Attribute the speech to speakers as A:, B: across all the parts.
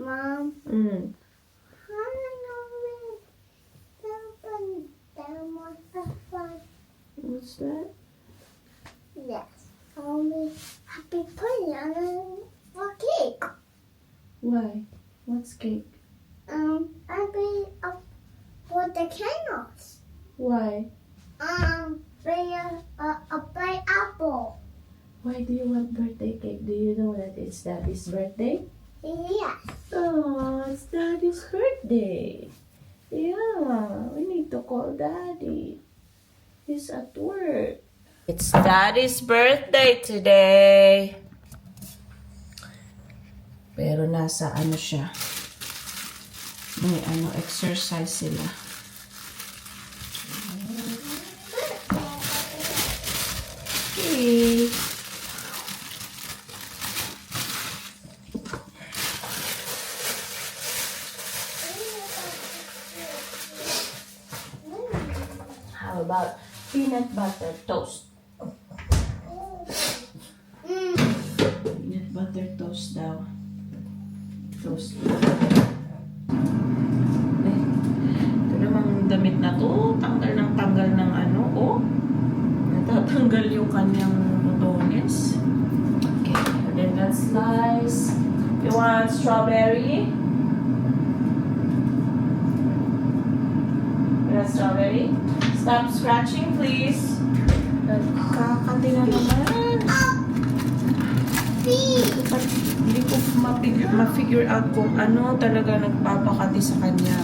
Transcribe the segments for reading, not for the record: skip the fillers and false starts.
A: Mom,
B: Mm.
A: how do I know that was the fun?
B: What's that?
A: Yes. Only happy putting on a cake.
B: Why? What's cake?
A: Happy for the candles.
B: Why?
A: A bright apple.
B: Why do you want birthday cake? Do you know that it's Daddy's birthday?
A: Yes.
B: Oh, it's Daddy's birthday. Yeah, we need to call Daddy. He's at work. It's Daddy's birthday today. Pero nasa ano siya. May exercise sila. Okay. How about peanut butter toast? Peanut butter toast daw. Toast. Eh, ito namang damit na to. Tanggal ng ano. Oh, natatanggal yung kanyang botones. Okay, and then let's slice. You want strawberry? You want strawberry? Stop scratching, please. Kakati na naman. Hindi ko ma-figure out kung ano talaga nagpapakati sa kanya.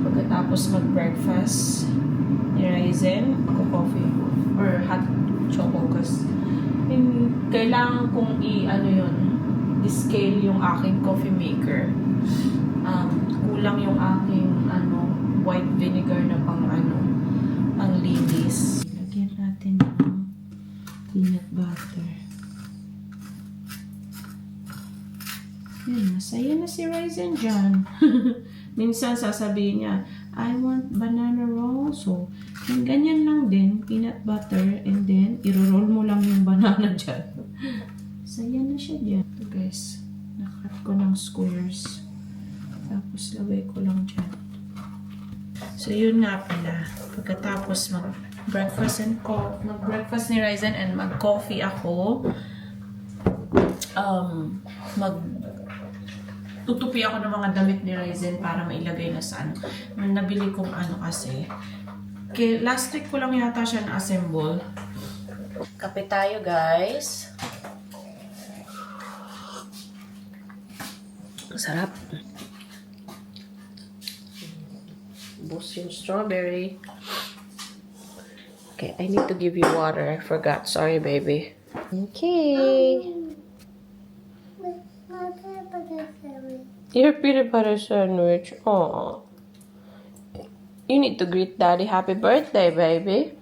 B: Pagkatapos mag-breakfast, ni Ryzen, ako coffee or hot choco kasi kailangan kong i-scale yung aking coffee maker. Kulang yung aking white vinegar na pang linis. Lagyan natin ng peanut butter. Yan, masaya na si Ryzen dyan. Minsan sasabihin niya, I want banana roll. So, yung ganyan lang din, peanut butter, and then, iro-roll mo lang yung banana dyan. Saya na siya dyan. Ito guys, nakat ko ng squares. Tapos, lagay ko lang dyan. So, yun nga pala. Pagkatapos mag-breakfast ni Ryzen and mag-coffee ako, tutupi ako ng mga damit ni Ryzen para mailagay na sa nabili kong kasi. Last week ko lang yata siya na-assemble. Kape tayo, guys. Sarap. Boost yung strawberry. Okay, I need to give you water. I forgot. Sorry, baby. Okay. Your peanut butter sandwich. Aww. You need to greet Daddy happy birthday, baby.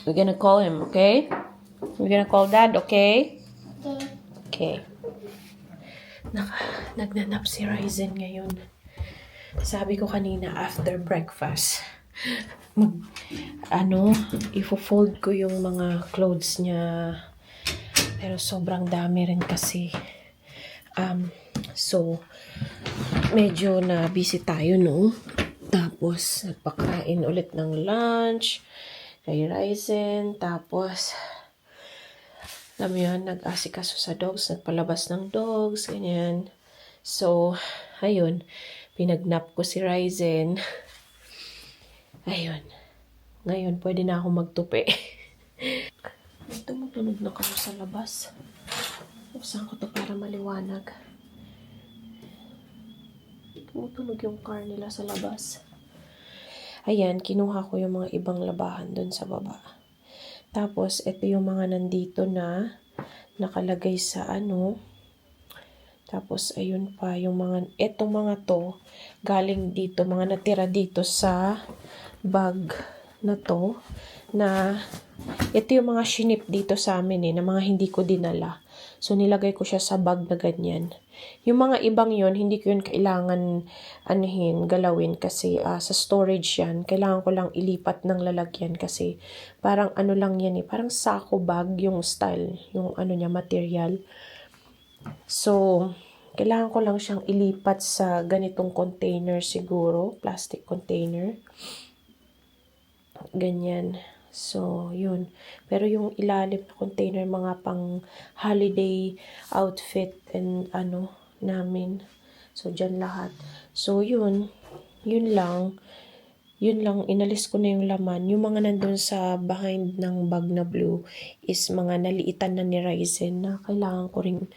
B: We're gonna call him, okay? We're gonna call Dad, okay? Okay. Nagnanap si Ryzen ngayon. Sabi ko kanina after breakfast, ifo-fold ko yung mga clothes niya. Pero sobrang dami rin kasi. So, medyo na busy tayo, no? Tapos, nagpakain ulit ng lunch kay Ryzen. Tapos, alam mo yun, nag-asikaso sa dogs, nagpalabas ng dogs, ganyan. So, ayun, pinagnap ko si Ryzen. Ayun. Ngayon, pwede na ako magtupi. Tumutunog na kamo sa labas. Buksan ko to para maliwanag. Tumutunog yung car nila sa labas. Ayan, kinuha ko yung mga ibang labahan dun sa baba. Tapos, ito yung mga nandito na nakalagay sa Tapos, ayun pa, etong mga to, galing dito, mga natira dito sa bag na to, na ito yung mga shinip dito sa amin na mga hindi ko dinala. So, nilagay ko siya sa bag na ganyan. Yung mga ibang yon hindi ko yun kailangan galawin kasi sa storage yan. Kailangan ko lang ilipat ng lalagyan kasi parang ano lang yan parang sako bag yung style, yung niya, material. So, kailangan ko lang siyang ilipat sa ganitong container siguro, plastic container. Ganyan. So, yun. Pero yung ilalim na container, mga pang holiday outfit and namin. So, dyan lahat. So, yun. Yun lang. Yun lang, inalis ko na yung laman. Yung mga nandun sa behind ng bag na blue is mga naliitan na ni Ryzen na kailangan ko ring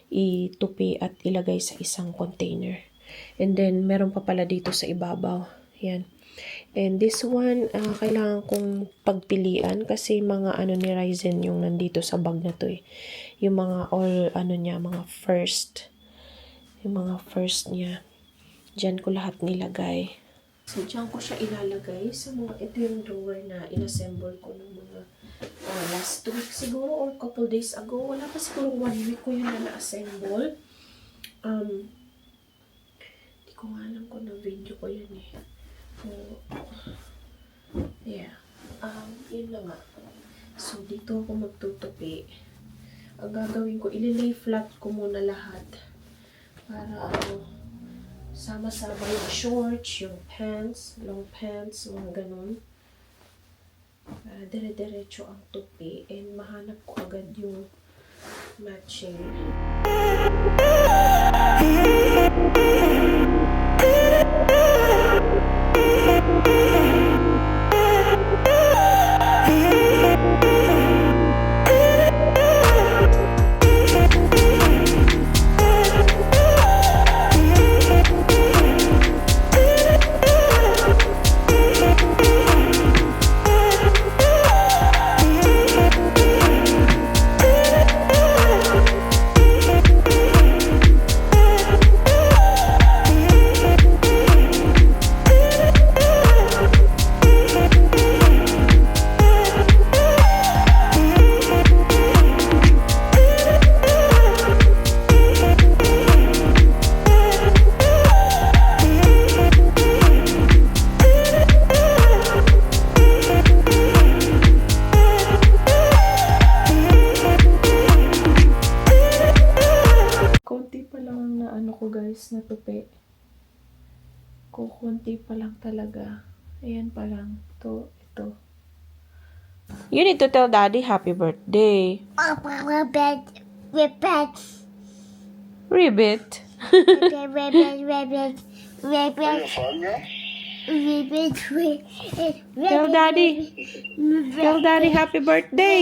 B: itupi at ilagay sa isang container. And then, meron pa pala dito sa ibabaw. Yan. And this one, kailangan kong pagpilian kasi mga ni Ryzen yung nandito sa bag na to Yung mga all, niya, mga first. Yung mga first niya. Diyan ko lahat nilagay. So, diyan ko siya ilalagay sa mga, ito yung drawer na inassemble ko ng mga last week siguro or couple days ago. Wala pa siguro 1 week ko yun na na-assemble. Di ko nga alam kung na-video ko yun yeah. Yun lang nga. So, dito ako magtutupi. Ang gagawin ko, ililay flat ko muna lahat. Para sama-sama yung shorts, yung pants, long pants, mga ganun. Para dire-diretso ang tupi and mahanap ko agad yung matching. Konti pa lang na guys, na tupi. Konti pa lang talaga. Ayan pa lang. Ito. You need to tell Daddy happy birthday.
A: Ribbit.
B: Ribbit. Tell Daddy. Tell Daddy happy birthday.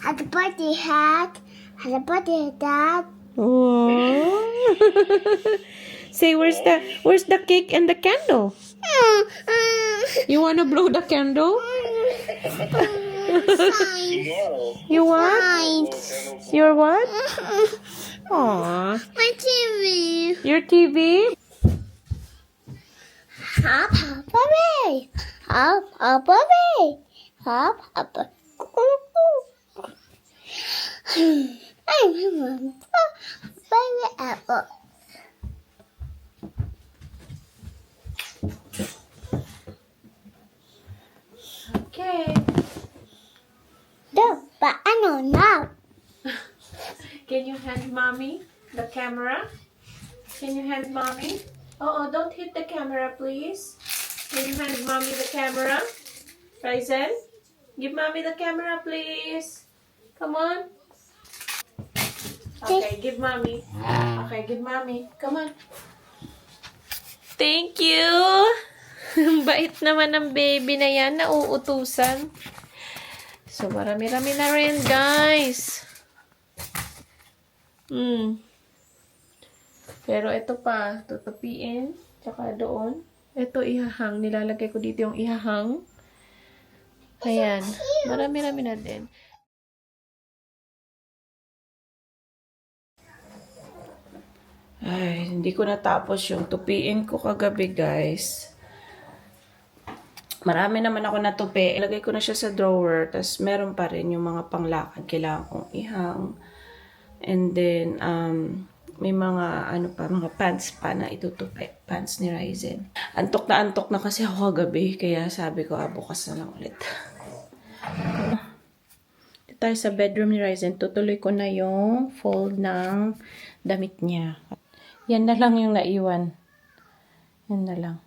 A: Had the party hat. Had the party hat.
B: Oh. Say, where's the cake and the candle? You wanna blow the candle? You what? Your what? Aww.
A: My TV.
B: Your TV?
A: Hop, hop, away. Hop, hop, away. Hop, hop. I remember baby apple.
B: Okay.
A: No, but I don't know.
B: Can you hand mommy the camera? Can you hand mommy? Oh, don't hit the camera, please. Can you hand mommy the camera? Ryzen? Give mommy the camera, please. Come on. Okay, give mommy. Okay, give mommy. Come on. Thank you. Bait naman ng baby na yan, nauutusan. So, marami-rami na rin, guys. Pero ito pa, tutupiin. Tsaka doon. Ito ihahang. Nilalagay ko dito yung ihahang. Ayan. Marami-rami na din. Ay, hindi ko natapos yung tupiin ko kagabi, guys. Marami naman ako na tupi. Ilagay ko na siya sa drawer. Tapos meron pa rin yung mga panglakad. Kailangan kong ihang. And then, may mga, mga pants pa na itutupi. Pants ni Ryzen. Antok na kasi ako kagabi. Kaya sabi ko, bukas na lang ulit. Dito tayo sa bedroom ni Ryzen. Tutuloy ko na yung fold ng damit niya. Yan na lang yung naiwan. Yan na lang.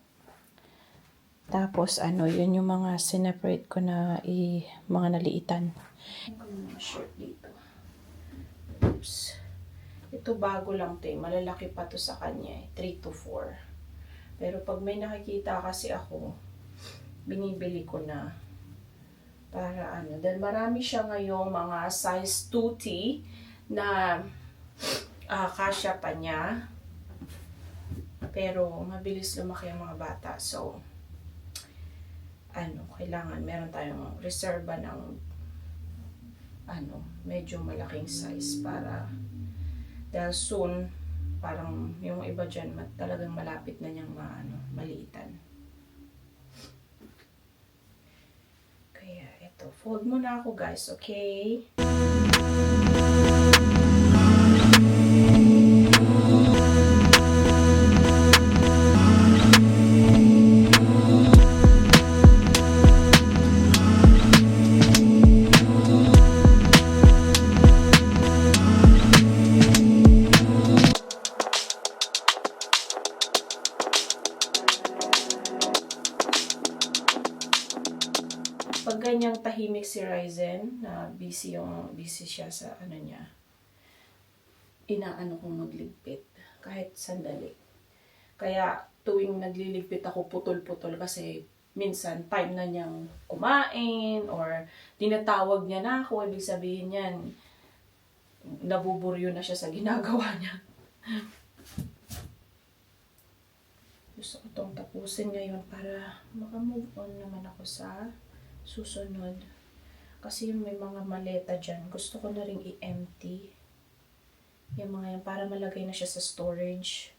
B: Tapos, yun yung mga sineparate ko na mga naliitan. Short dito. Oops. Ito bago lang to eh. Malalaki pa to sa kanya eh. 3 to 4. Pero pag may nakikita kasi ako, binibili ko na. Para Dahil marami siya ngayong mga size 2T na kasya pa niya. Pero mabilis lumaki ang mga bata. So, kailangan meron tayong reserva ng medyo malaking size para dahil soon parang yung iba dyan talagang malapit na niyang maliitan. Kaya ito, fold muna ako guys, okay? Pag ganyang tahimik si Ryzen, na busy siya sa niya, inaano kong magligpit kahit sandali. Kaya tuwing nagliligpit ako putol-putol kasi minsan time na niyang kumain or tinatawag niya na ako, ibig sabihin niyan nabuburyo na siya sa ginagawa niya. Gusto ko itong tapusin ngayon para makamove on naman ako sa susunod. Kasi may mga maleta dyan. Gusto ko na rin i-empty. Yung mga yan para malagay na siya sa storage.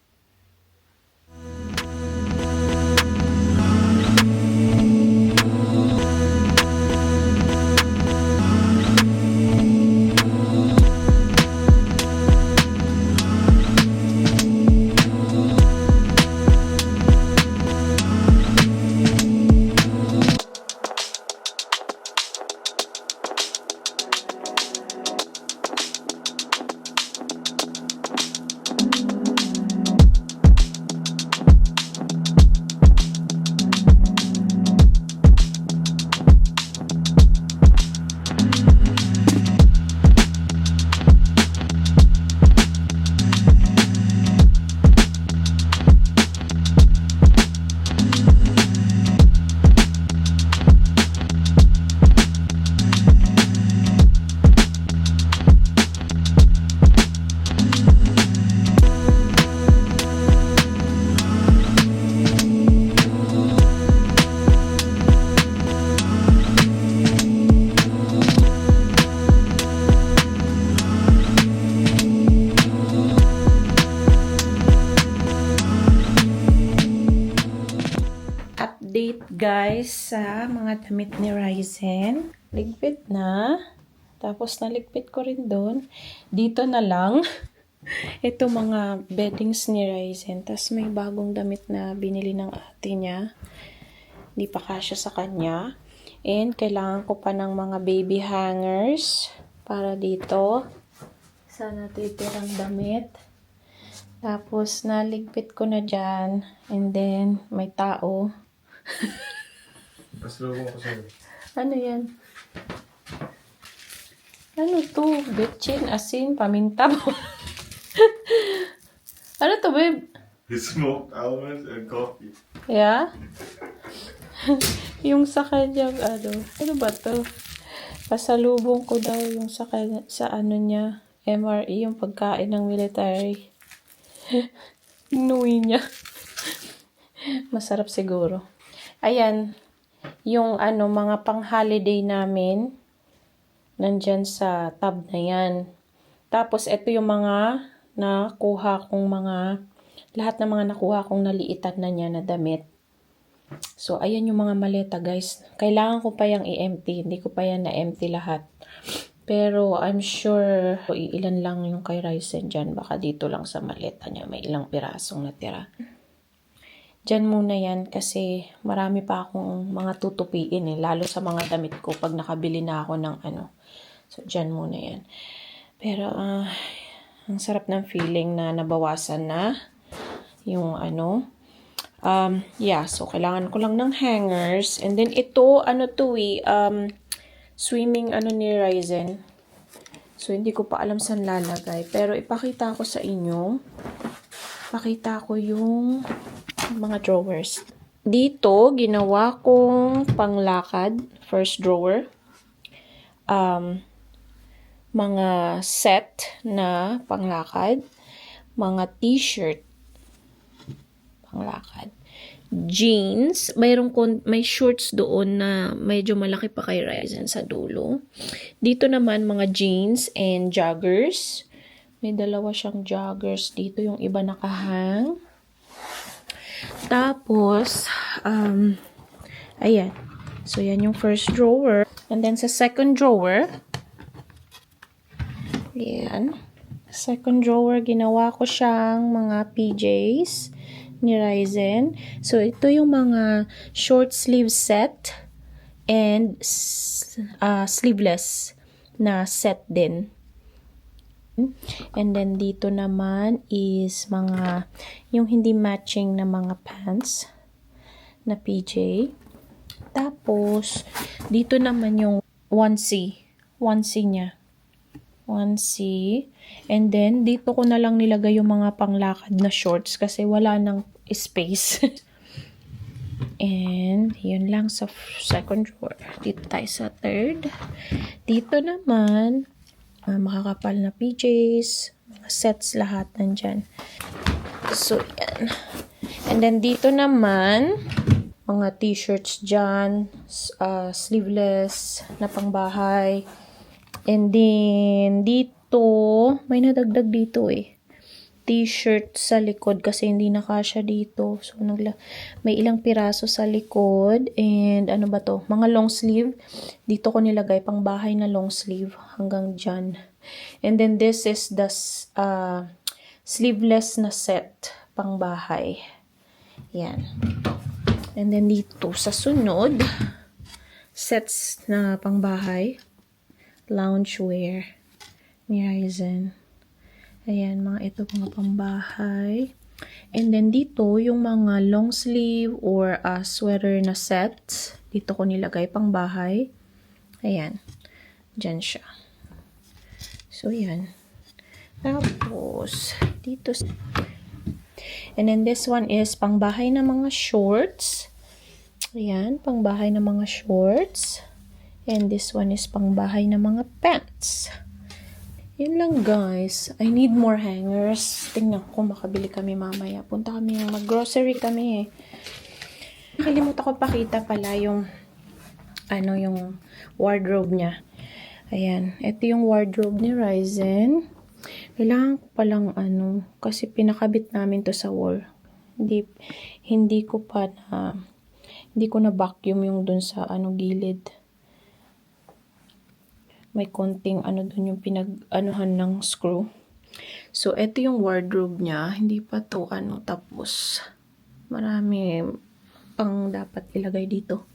B: Update guys sa mga damit ni Ryzen. Ligpit na. Tapos naligpit ko rin doon. Dito na lang. Ito mga beddings ni Ryzen. Tapos may bagong damit na binili ng ate niya. Hindi pa kasya sa kanya. And kailangan ko pa ng mga baby hangers para dito sa natitirang damit. Tapos naligpit ko na dyan. And then may tao.
C: Pasalubong ko sa'yo.
B: Ano yan? Ano to? Betchin, asin, paminta mo. Ano to, babe?
C: Smoked almonds and coffee.
B: Yeah? Yung sa kanyang, ano ba to? Pasalubong ko daw yung sa niya, MRE, yung pagkain ng military. Inuwi niya. Masarap siguro. Ayan, yung mga pang-holiday namin, nandyan sa tab na yan. Tapos, ito yung mga lahat ng mga nakuha kong naliitan na niya na damit. So, ayan yung mga maleta, guys. Kailangan ko pa yung i-empty. Hindi ko pa yan na-empty lahat. Pero, I'm sure, ilan lang yung kay Ryzen dyan. Baka dito lang sa maleta niya. May ilang pirasong natira. Dyan muna yan kasi marami pa akong mga tutupiin eh. Lalo sa mga damit ko pag nakabili na ako ng ano. So, dyan muna yan. Pero, ang sarap ng feeling na nabawasan na yung ano. Yeah, so kailangan ko lang ng hangers. And then ito, ano to swimming ano ni Ryzen. So, hindi ko pa alam saan lalagay. Pero ipakita ko sa inyo. Pakita ko yung mga drawers. Dito, ginawa kong panglakad. First drawer. Mga set na panglakad. Mga t-shirt panglakad. Jeans, may shorts doon na medyo malaki pa kay Ryzen sa dulo. Dito naman mga jeans and joggers. May dalawa siyang joggers dito, yung iba nakahang. Tapos, ayan. So, yan yung first drawer. And then sa second drawer, ayan. Second drawer, ginawa ko siyang mga PJs ni Ryzen. So, ito yung mga short sleeve set and sleeveless na set din. And then, dito naman is mga, yung hindi matching na mga pants na PJ. Tapos, dito naman yung onesie niya. Onesie. And then, dito ko na lang nilagay yung mga panglakad na shorts kasi wala nang space. And, yun lang sa second drawer. Dito tayo sa third. Dito naman, makakapal na PJs, mga sets lahat nandyan. So, yan. And then, dito naman, mga t-shirts dyan, sleeveless na pangbahay. And then, dito, may nadagdag dito t-shirt sa likod kasi hindi na kasya dito. So, may ilang piraso sa likod. And, ano ba to? Mga long sleeve. Dito ko nilagay pang bahay na long sleeve hanggang dyan. And then, this is the sleeveless na set pang bahay. Yan. And then, dito sa sunod, sets na pang bahay. Loungewear ni Ryzen. Ayan, mga ito mga pambahay. And then dito, yung mga long sleeve or sweater na sets. Dito ko nilagay pang bahay. Ayan. Diyan siya. So, yan. Tapos, dito. And then this one is pangbahay na mga shorts. Ayan, pangbahay na mga shorts. And this one is pangbahay na mga pants. Yun lang guys. I need more hangers. Tingnan ko makabili kami mamaya. Punta kami, mag-grocery kami Nakalimutan ko pakita pala yung yung wardrobe niya. Ayan. Ito yung wardrobe ni Ryzen. Kailangan ko palang kasi pinakabit namin to sa wall. Hindi ko na vacuum yung dun sa gilid. May konting dun yung pinag-anuhan ng screw. So, ito yung wardrobe niya. Hindi pa to tapos. Marami pang dapat ilagay dito.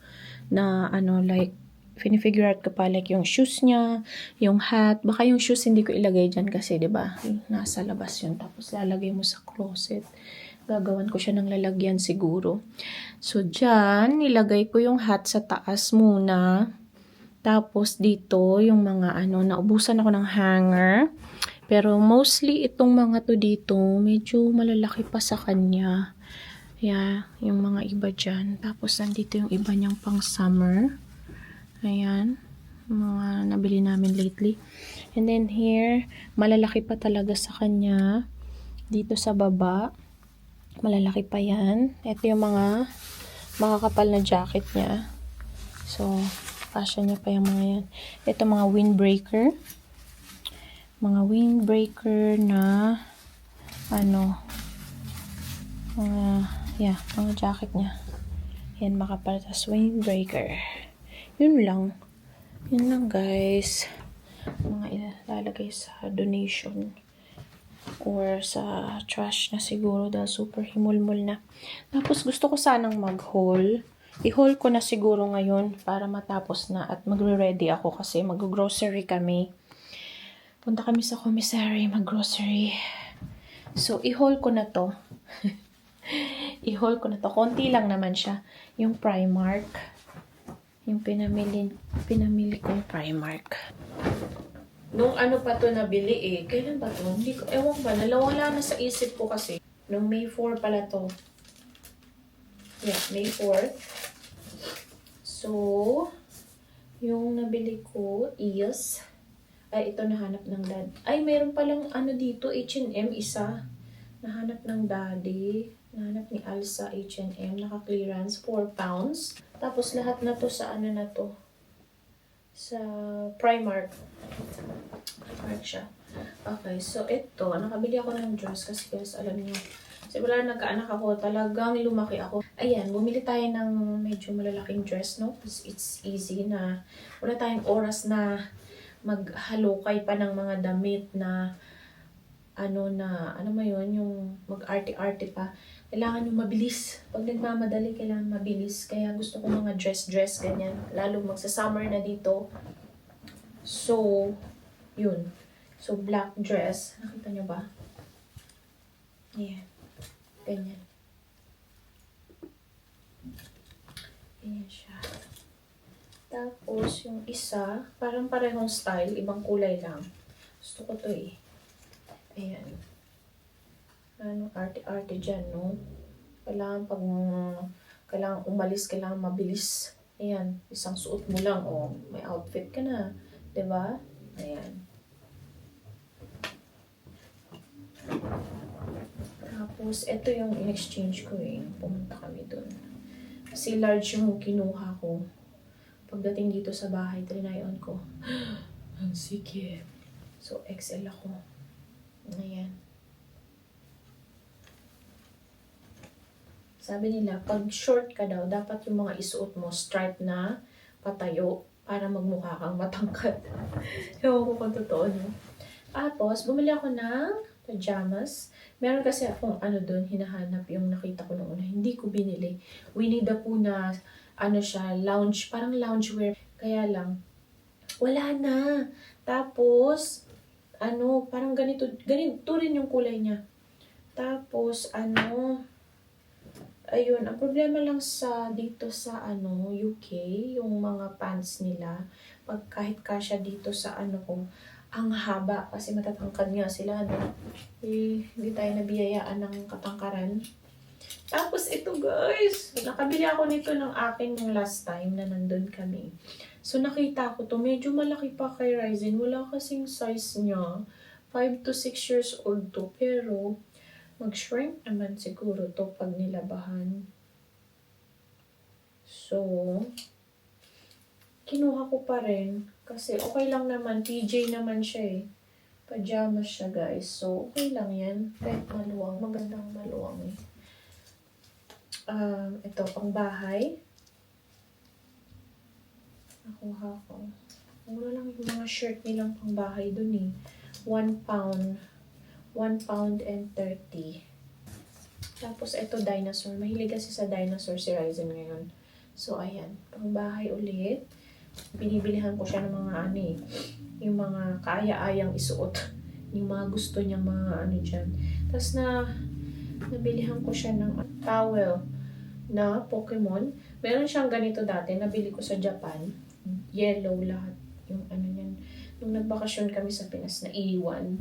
B: Na like, finifigure out ko pa like yung shoes niya, yung hat. Baka yung shoes hindi ko ilagay dyan kasi, diba? Nasa labas yun. Tapos lalagay mo sa closet. Gagawan ko siya ng lalagyan siguro. So, dyan, nilagay ko yung hat sa taas muna. Tapos, dito, yung mga naubusan ako ng hanger. Pero, mostly, itong mga to dito, medyo malalaki pa sa kanya. Yeah, yung mga iba dyan. Tapos, nandito yung iba niyang pang summer. Ayan. Mga nabili namin lately. And then, here, malalaki pa talaga sa kanya. Dito sa baba, malalaki pa yan. Ito yung mga makakapal na jacket niya. So, kasya niya pa yung mga yan. Ito mga windbreaker. Mga windbreaker na mga jacket niya. Yan, makapal. Tas windbreaker. Yun lang. Yun lang, guys. Mga ilalagay sa donation or sa trash na siguro dahil super himulmul na. Tapos gusto ko sanang mag-haul. I-haul ko na siguro ngayon para matapos na at magre-ready ako kasi mag-grocery kami. Punta kami sa commissary, mag-grocery. So, i-haul ko na to. I-haul ko na to. Konti lang naman siya. Yung Primark. Yung pinamili kong Primark. Nung ano pa to nabili eh. Kailan ba to? Hindi ko, ewan ba. Nalawala na sa isip ko kasi. Nung May 4 pala to. Yeah, May 4. So, yung nabili ko is, ay ito nahanap ng dad. Ay, mayroon palang ano dito, H&M isa. Nahanap ng daddy. Nahanap ni Alsa H&M. Naka-clearance, 4 pounds. Tapos lahat na to sa ano na to. Sa Primark. Primark siya. Okay, so ito, nakabili ako ng dress kasi guys, alam niyo, kasi wala nagkaanak ako, talagang lumaki ako. Ayan, bumili tayo ng medyo malalaking dress, no? It's easy na, wala tayong oras na maghalukay pa ng mga damit na, ano mo yun, yung mag-arte-arte pa. Kailangan yung mabilis. Pag nagmamadali, kailangan mabilis. Kaya gusto ko mga dress-dress, ganyan. Lalo magsa-summer na dito. So, yun. So, black dress. Nakita nyo ba? Ayan. Ganyan. Ganyan siya. Tapos, yung isa, parang parehong style, ibang kulay lang. Gusto ko to eh. Ayan. Ano, arte-arte dyan, no? Kailangan umalis, kailangan mabilis. Ayan, isang suot mo lang, oh, may outfit ka na. 'Di ba? Ayan. Tapos, ito yung in-exchange ko eh. Pumunta kami dun. Kasi large yung kinuha ko. Pagdating dito sa bahay, trinayon ko. Ang sikip. So, XL ako. Ayan. Sabi nila, pag short ka daw, dapat yung mga isuot mo, stripe na patayo para magmukha kang matangkad. Ewan ko kung totoo, no? Tapos, bumili ako ng pajamas. Meron kasi akong ano doon, hinahanap yung nakita ko noon. Hindi ko binili. Winnie the Pooh na, ano siya, lounge, parang loungewear. Kaya lang, wala na. Tapos, ano, parang ganito rin yung kulay niya. Tapos, ano, ayun, ang problema lang sa dito sa ano, UK, yung mga pants nila, pag kahit kasya dito sa ano ko, ang haba kasi matatangkad nga sila, no? Hindi tayo nabiyayaan ng katangkaran. Tapos ito guys, nakabili ako nito ng akin yung last time na nandun kami. So nakita ko to, medyo malaki pa kay Ryzen, wala kasing size niya. 5 to 6 years old to, pero mag-shrink naman siguro to pag nilabahan. So, kinuha ko pa rin. Kasi okay lang naman. PJ naman siya eh. Pajamas siya guys. So, okay lang yan. Kahit maluwang. Magandang maluwang eh. Ito, pang bahay. Nakuha ko. Mura lang yung mga shirt nilang pang bahay dun eh. 1 pound. 1 pound and 30. Tapos, ito dinosaur. Mahilig kasi sa dinosaur si Ryzen ngayon. So, ayan. Pang bahay ulit. Binibilihan ko siya ng mga ano eh. Yung mga kaaya-ayang isuot. Yung mga gusto niyang mga ano dyan. Tapos nabilihan ko siya ng towel na Pokemon. Meron siyang ganito dati. Nabili ko sa Japan. Yellow lahat. Yung ano yan. Nung nagbakasyon kami sa Pinas na iwan.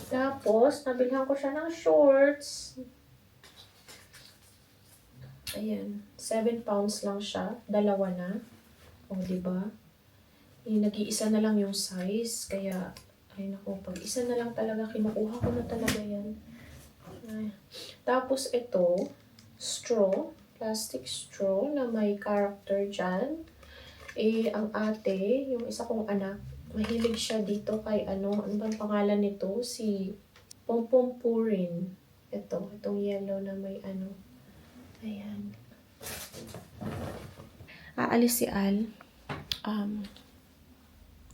B: Tapos, nabilhan ko siya ng shorts. Ayan. 7 pounds lang siya. Dalawa na. O, diba? Nag-iisa na lang yung size. Kaya, ay nako, pag isa na lang talaga, kinukuha ko na talaga yan. Ay. Tapos, ito, straw. Plastic straw na may character dyan. Eh, ang ate, yung isa kong anak, mahilig siya dito kay ano bang pangalan nito? Si Pompom Purin. Itong yellow na may ano. Ayan. Aalis si Al.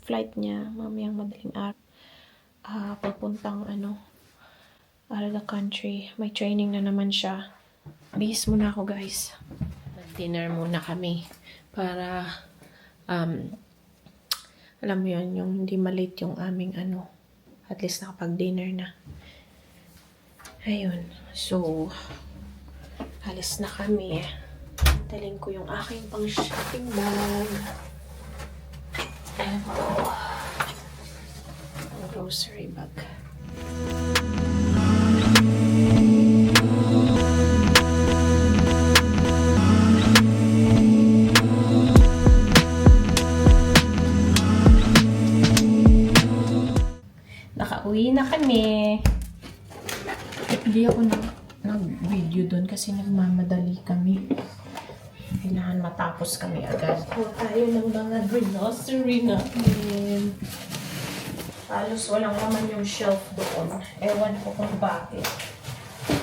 B: Flight niya mamayang madaling araw. Papuntang out of the country. May training na naman siya. Bihis muna ako, guys. Mag-dinner muna kami para alam mo yun, yung hindi malate yung aming at least nakapag-dinner na. Ayun. So, alis na kami. Dalhin ko yung aking pang-shopping bag. Ayan po. Ang grocery bag. Nakauwi na kami. Hindi ako nag-video doon kasi nagmamadali kami. Kailangan matapos kami agad. Kuha tayo ng mga grocery natin. Halos walang laman yung shelf doon. Ewan ko kung bakit.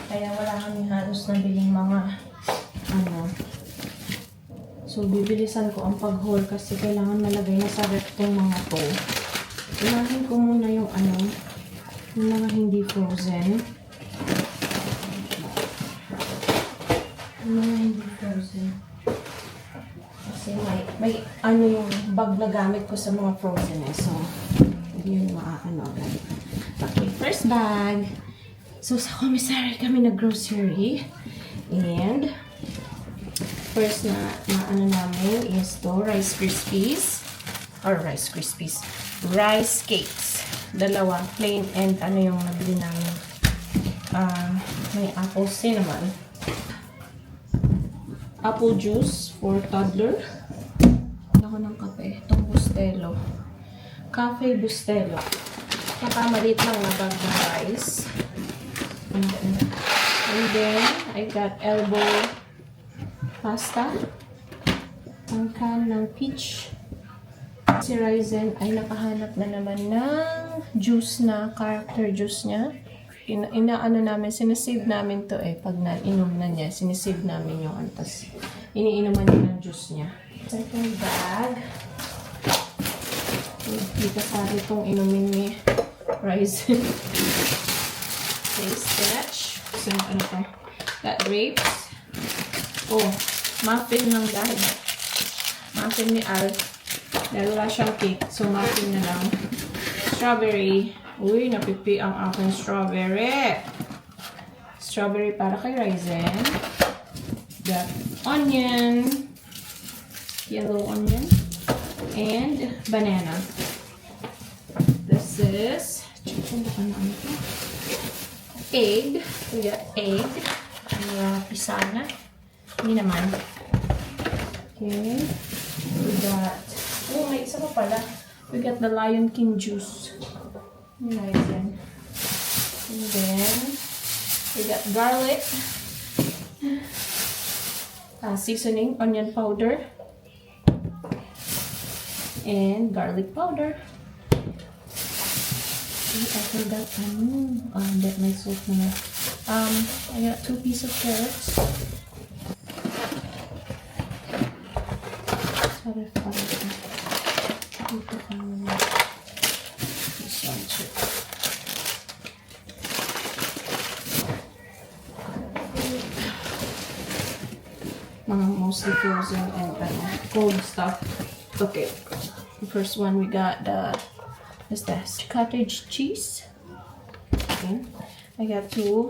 B: Kaya wala kami halos nabiling mga So, bibilisan ko ang pag-haul kasi kailangan malagay na sa ref tong mga to. Unahin ko muna yung yung mga hindi frozen. Yung mga hindi frozen. Kasi may yung bag na gamit ko sa mga frozen So, yun agad. Okay, first bag. So, sa commissary kami nag-grocery. And, first na namin is to Rice Krispies. Rice cakes. Dalawa, plain and yung nabili namin. May apple cinnamon. Apple juice for toddler. Ako ng kape. Itong Bustelo. Cafe Bustelo. Nakamalit lang na bag ng rice. And then, I got elbow pasta. Ang can ng peach. Si Ryzen ay nakahanap na naman ng juice na, character juice niya. Sinisave namin to pag nainom na niya, sinisave namin yung antas. Iniinuman niya ng juice niya. Second bag. Hindi kasali itong inumin ni Ryzen. Okay, spinach. So, got grapes. Oh, muffin ng dad. Muffin ni Al. Dahil wala siyang cake, so muffin na lang. Strawberry. Uy, napipi ang aking strawberry. Strawberry para kay Ryzen. Got onion. Yellow onion. And banana. This is egg. We got egg. Pisana. Hindi naman. Okay. We got may isa pa pala. We got the Lion King juice. Nice yan. And then, we got garlic. Seasoning, onion powder. And garlic powder. I forgot that my salt na. I got 2 pieces of carrots. Sorry for that. Dito kami mga mostly frozen and cold stuff. Okay, the first one we got what's this? Cottage cheese. Okay, I got 2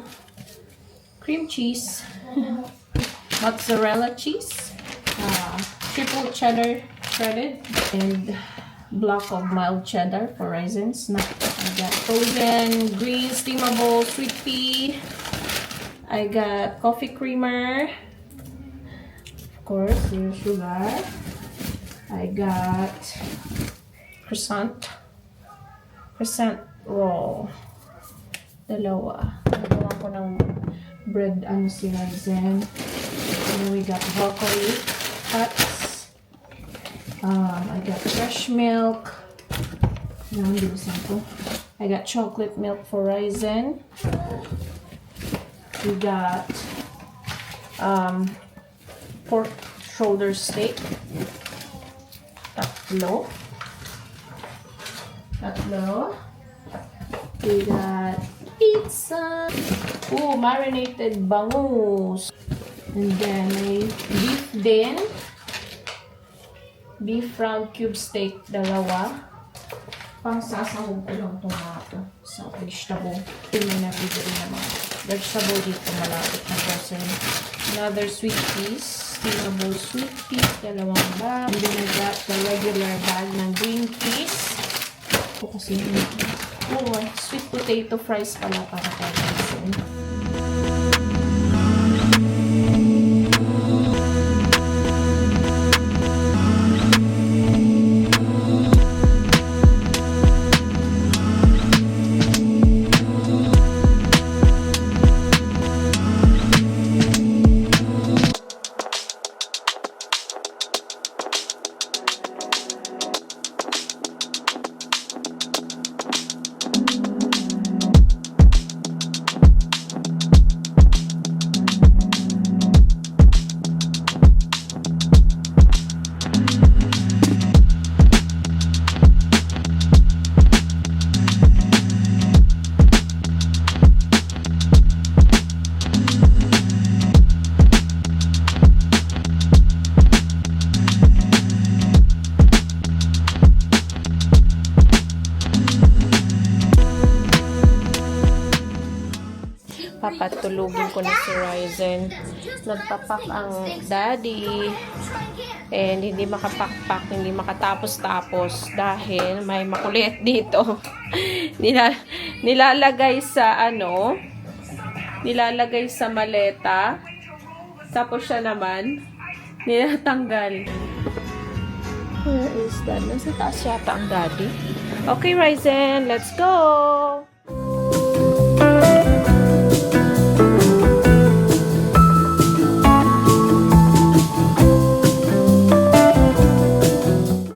B: cream cheese, mozzarella cheese, triple cheddar shredded, and block of mild cheddar for raisins. I got frozen green steamable sweet pea. I got coffee creamer. Of course, zero sugar. I got croissant roll. Dalawa. Nagawa ko ng bread si Ryzen. And then we got broccoli cuts. I got fresh milk. I got chocolate milk for Ryzen. We got pork shoulder steak. Tatlo. We got pizza. Ooh, marinated bangus. And then may beef din. Beef round cube steak, dalawa. Pang sasahog ko lang tomato sa vegetable. Ito may nabibili naman. Vegetable dito malapit na frozen. Another sweet peas. Steamable sweet peas, dalawang bag. And then I got the regular bag ng green peas. Ito kasi sweet potato fries pala para kay Ryzen. Papatulugin ko na si Ryzen. Nagpapak ang daddy. And hindi makapakpak, hindi makatapos-tapos dahil may makulit dito. Nilalagay sa nilalagay sa maleta. Tapos siya naman nilatanggal. Where is that? Nasa taas yata ang daddy. Okay, Ryzen, let's go!